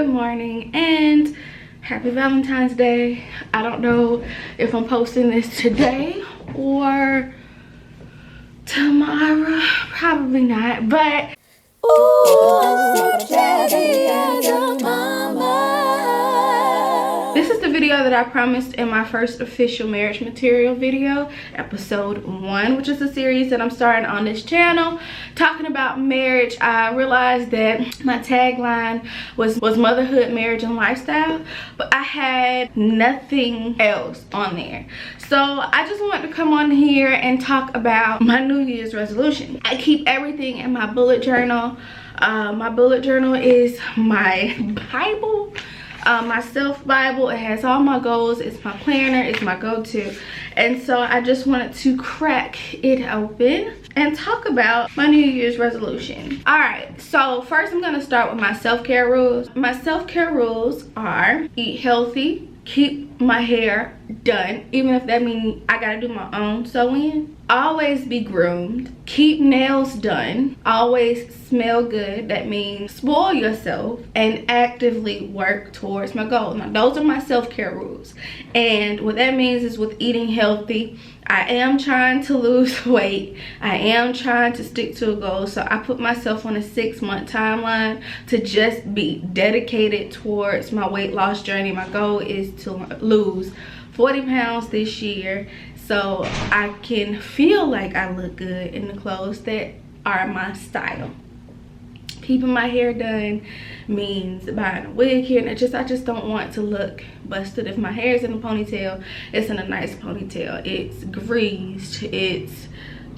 good morning and happy Valentine's Day. I don't know if I'm posting this today or tomorrow, probably not, but this is the video that I promised in my first official marriage material video, episode 1, which is a series that I'm starting on this channel talking about marriage. I realized that my tagline was motherhood, marriage, and lifestyle, but I had nothing else on there. So I just wanted to come on here and talk about my New Year's resolution. I keep everything in my bullet journal. My bullet journal is my Bible. My self Bible. It has all my goals. It's my planner. It's my go-to. And so I just wanted to crack it open and talk about my New Year's resolution. All right, so first I'm gonna start with my self-care rules. My self-care rules are eat healthy, keep my hair done, even if that means I gotta do my own sew-in. Always be groomed, keep nails done, always smell good. That means spoil yourself and actively work towards my goal. Now those are my self-care rules, and what that means is with eating healthy, I am trying to lose weight. I am trying to stick to a goal, so I put myself on a 6-month timeline to just be dedicated towards my weight loss journey. My goal is to lose 40 pounds this year, so I can feel like I look good in the clothes that are my style. Keeping my hair done means buying a wig here, and I just don't want to look busted. If my hair is in a ponytail, it's in a nice ponytail. It's greased, it's,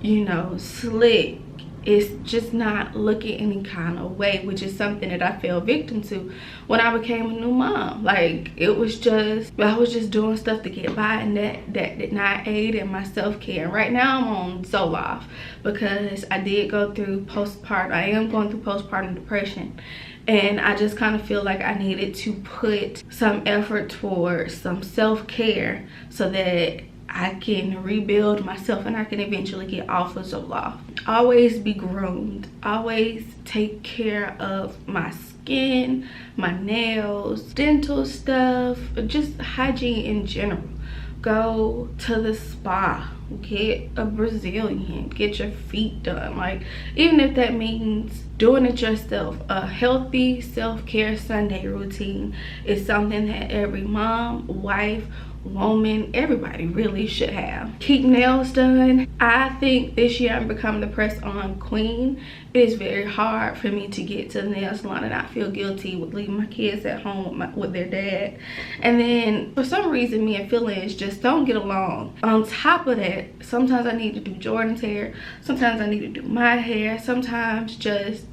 you know, slick. It's just not looking any kind of way, which is something that I fell victim to when I became a new mom. Like, it was just, I was just doing stuff to get by, and that did not aid in my self-care. Right now I'm on Zoloft because I did go through postpartum. I am going through postpartum depression, and I just kind of feel like I needed to put some effort towards some self-care so that I can rebuild myself and I can eventually get off of Zoloft. Always be groomed. Always take care of my skin, my nails, dental stuff, just hygiene in general. Go to the spa, get a Brazilian, get your feet done. Like, even if that means doing it yourself, a healthy self-care Sunday routine is something that every mom, wife, woman, everybody really should have. Keep nails done. I think this year I'm becoming the press-on queen. It is very hard for me to get to the nail salon and not feel guilty with leaving my kids at home with their dad. And then for some reason me and feelings just don't get along. On top of that, sometimes I need to do Jordan's hair, sometimes I need to do my hair, sometimes just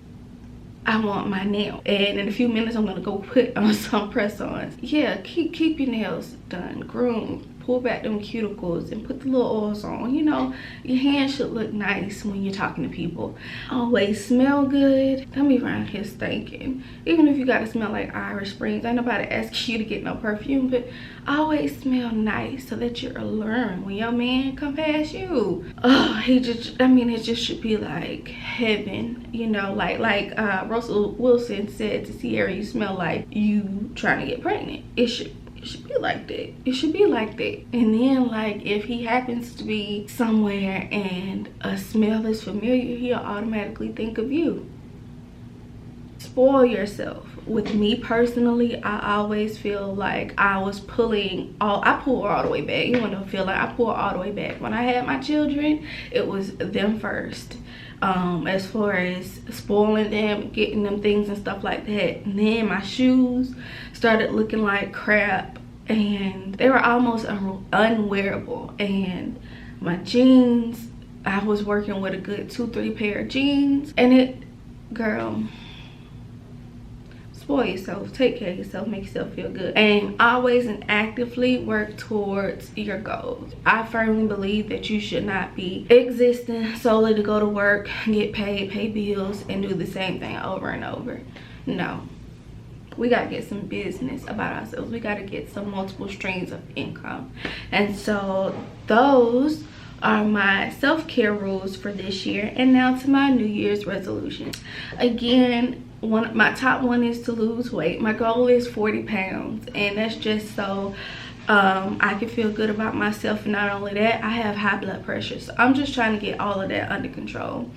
I want my nail. And in a few minutes I'm gonna go put on some press-ons. Yeah, keep your nails done, groomed, pull back them cuticles and put the little oils on. You know, your hands should look nice when you're talking to people. Always smell good. Don't be around here stinking. Even if you gotta smell like Irish Springs, ain't nobody asking you to get no perfume, but always smell nice so that you're alluring when your man come past you. Oh, he just, I mean, it just should be like heaven, you know, like Russell Wilson said to Sierra, you smell like you trying to get pregnant. It should be like that. It should be like that. And then, like, if he happens to be somewhere and a smell is familiar, he'll automatically think of you. Spoil yourself. With me personally, I always feel like I was pulling I pull all the way back. You want to feel like I pull all the way back. When I had my children, it was them first. As far as spoiling them, getting them things and stuff like that. And then my shoes started looking like crap and they were almost unwearable. And my jeans, I was working with a good 2-3 pair of jeans, and it, girl, spoil yourself, take care of yourself, make yourself feel good, and always and actively work towards your goals. I firmly believe that you should not be existing solely to go to work, get paid, pay bills, and do the same thing over and over. No, we gotta get some business about ourselves. We gotta get some multiple streams of income. And so those are my self-care rules for this year. And now to my New Year's resolution. Again, my top one is to lose weight. My goal is 40 pounds, and that's just so I can feel good about myself. And not only that, I have high blood pressure, so I'm just trying to get all of that under control.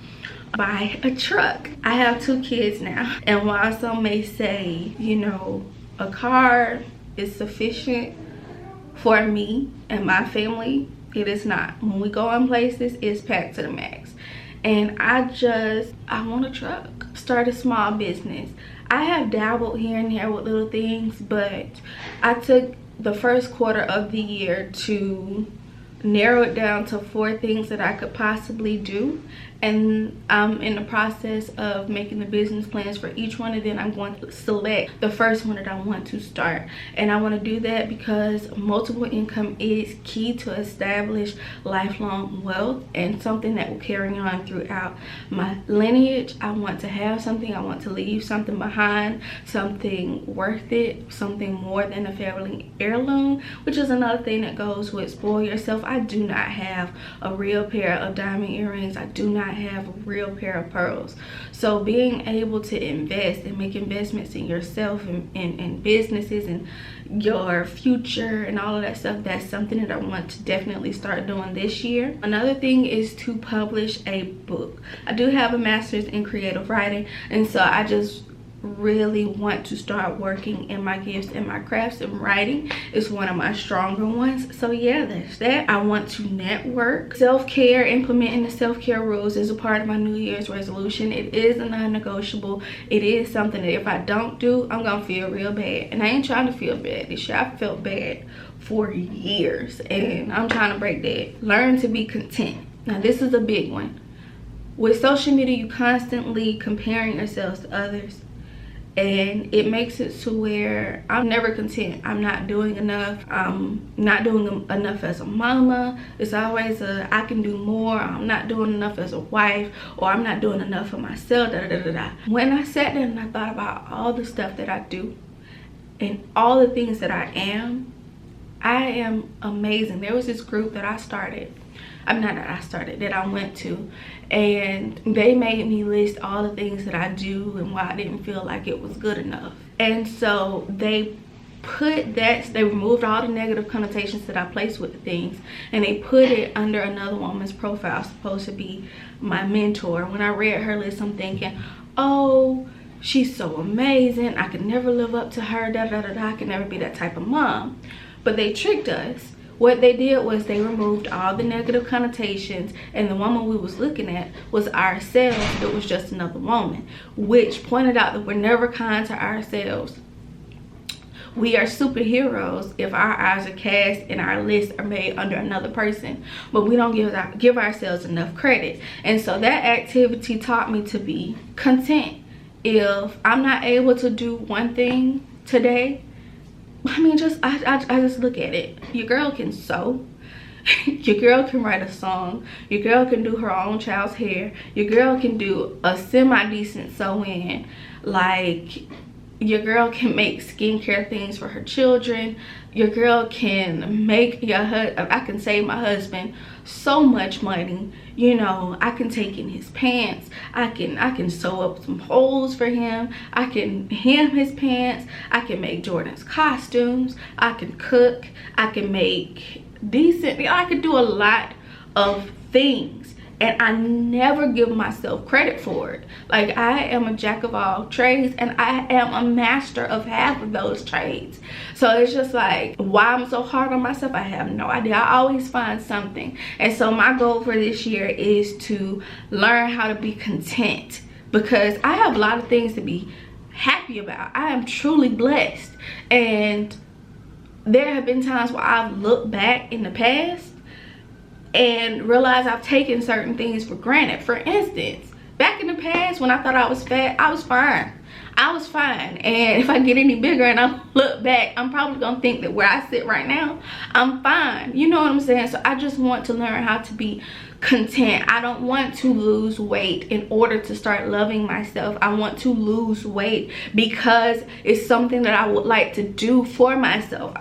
Buy a truck. I have 2 kids now, and while some may say, you know, a car is sufficient for me and my family, it is not. When we go on places, it's packed to the max. And I want a truck. Start a small business. I have dabbled here and there with little things, but I took the first quarter of the year to narrow it down to 4 things that I could possibly do, and I'm in the process of making the business plans for each one, and then I'm going to select the first one that I want to start. And I want to do that because multiple income is key to establish lifelong wealth and something that will carry on throughout my lineage. I want to have something, I want to leave something behind, something worth it, something more than a family heirloom, which is another thing that goes with spoil yourself. I do not have a real pair of diamond earrings. I do not have a real pair of pearls. So being able to invest and make investments in yourself and businesses and your future and all of that stuff, that's something that I want to definitely start doing this year. Another thing is to publish a book. I do have a master's in creative writing, and so I just really want to start working in my gifts and my crafts, and writing is one of my stronger ones. So yeah, that's that. I want to network. Self-care, implementing the self-care rules is a part of my New Year's resolution. It is a non-negotiable. It is something that if I don't do, I'm gonna feel real bad, and I ain't trying to feel bad this year. I felt bad for years, and I'm trying to break that. Learn to be content. Now this is a big one. With social media, you constantly comparing yourselves to others, and it makes it to where I'm never content. I'm not doing enough. I'm not doing enough as a mama. It's always I can do more. I'm not doing enough as a wife, or I'm not doing enough for myself. When I sat there and I thought about all the stuff that I do and all the things that I am amazing. There was this group that I started. That I went to, and they made me list all the things that I do and why I didn't feel like it was good enough. And so they removed all the negative connotations that I placed with things, and they put it under another woman's profile, supposed to be my mentor. When I read her list, I'm thinking, oh, she's so amazing, I could never live up to her, I could never be that type of mom. But they tricked us. What they did was they removed all the negative connotations, and the woman we was looking at was ourselves. It was just another woman, which pointed out that we're never kind to ourselves. We are superheroes if our eyes are cast and our lists are made under another person, but we don't give ourselves enough credit. And so that activity taught me to be content. If I'm not able to do one thing today, I mean, I just look at it. Your girl can sew. Your girl can write a song. Your girl can do her own child's hair. Your girl can do a semi-decent sew-in. Like, your girl can make skincare things for her children. Your girl can make I can save my husband so much money. You know, I can take in his pants. I can sew up some holes for him. I can hem his pants. I can make Jordan's costumes. I can cook. I can make decent. I could do a lot of things, and I never give myself credit for it. Like, I am a jack of all trades, and I am a master of half of those trades. So it's just like, why I'm so hard on myself, I have no idea. I always find something. And so my goal for this year is to learn how to be content, because I have a lot of things to be happy about. I am truly blessed, and there have been times where I've looked back in the past and realize I've taken certain things for granted. For instance, back in the past when I thought I was fat, I was fine. And if I get any bigger and I look back, I'm probably gonna think that where I sit right now, I'm fine. You know what I'm saying? So I just want to learn how to be content. I don't want to lose weight in order to start loving myself. I want to lose weight because it's something that I would like to do for myself.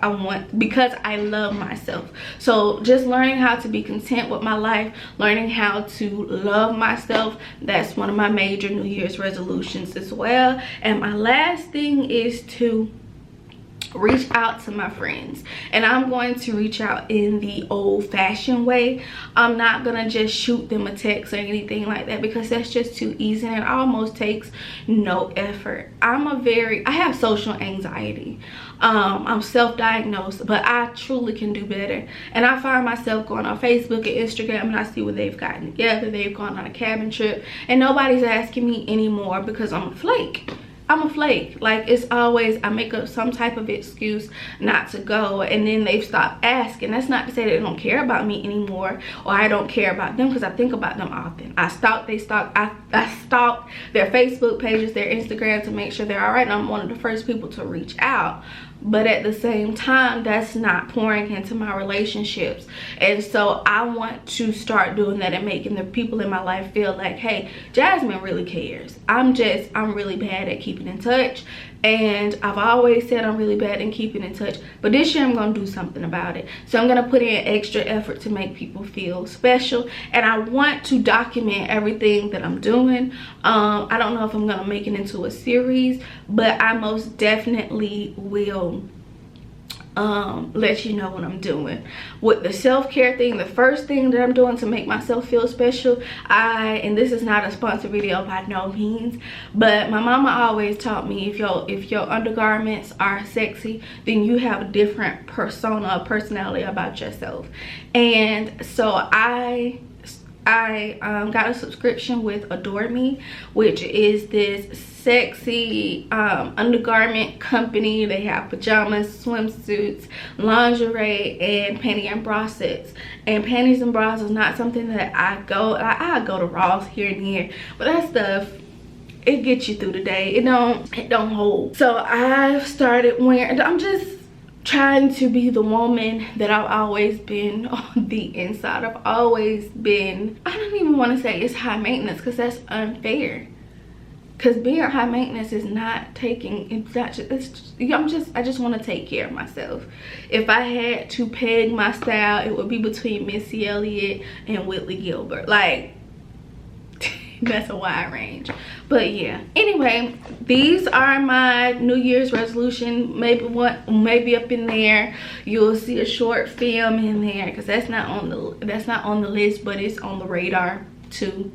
Because I love myself. So just learning how to be content with my life, learning how to love myself, that's one of my major New Year's resolutions as well. And my last thing is to reach out to my friends, and I'm going to reach out in the old-fashioned way. I'm not gonna just shoot them a text or anything like that, because that's just too easy and it almost takes no effort. I have social anxiety. I'm self-diagnosed, but I truly can do better. And I find myself going on Facebook and Instagram, and I see what they've gotten together. They've gone on a cabin trip, and nobody's asking me anymore because I'm a flake. Like, it's always, I make up some type of excuse not to go, and then they've stopped asking. That's not to say they don't care about me anymore, or I don't care about them, because I think about them often. I stalk their Facebook pages, their Instagram, to make sure they're all right, and I'm one of the first people to reach out. But at the same time, that's not pouring into my relationships. And so I want to start doing that and making the people in my life feel like, hey, Jasmine really cares. I'm really bad at keeping in touch. And I've always said I'm really bad at keeping in touch, but this year I'm gonna do something about it. So I'm gonna put in extra effort to make people feel special, and I want to document everything that I'm doing. I don't know if I'm gonna make it into a series, but I most definitely will let you know what I'm doing with the self-care thing. The first thing that I'm doing to make myself feel special, and this is not a sponsored video by no means, but my mama always taught me, if your undergarments are sexy, then you have a different personality about yourself. And so I got a subscription with Adore Me, which is this sexy undergarment company. They have pajamas, swimsuits, lingerie, and panty and bra sets. And panties and bras is not something that I go to Ross here and here, but that stuff, it gets you through the day. It don't hold. So I've started wearing, I'm just trying to be the woman that I've always been on the inside. I've always been, I don't even want to say it's high maintenance, because that's unfair. Because being high maintenance is not taking, I just want to take care of myself. If I had to peg my style, it would be between Missy Elliott and Whitley Gilbert. Like, that's a wide range. But yeah, anyway, these are my New Year's resolution. Maybe up in there you'll see a short film in there, because that's not on the list, but it's on the radar too.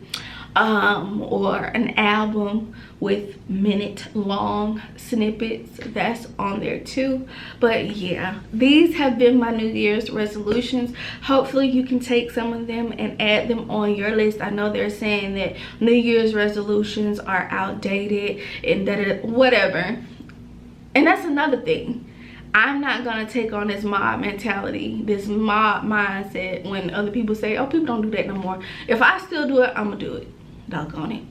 Or an album with minute-long snippets, that's on there too. But yeah, these have been my New Year's resolutions. Hopefully you can take some of them and add them on your list. I know they're saying that New Year's resolutions are outdated and whatever, and that's another thing. I'm not gonna take on this mob mentality, this mob mindset when other people say, oh, people don't do that no more. If I still do it, I'm gonna do it. Doggone it.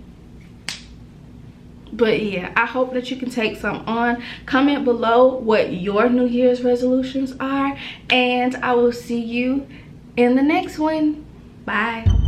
But yeah, I hope that you can take some on. Comment below what your New Year's resolutions are, and I will see you in the next one. Bye.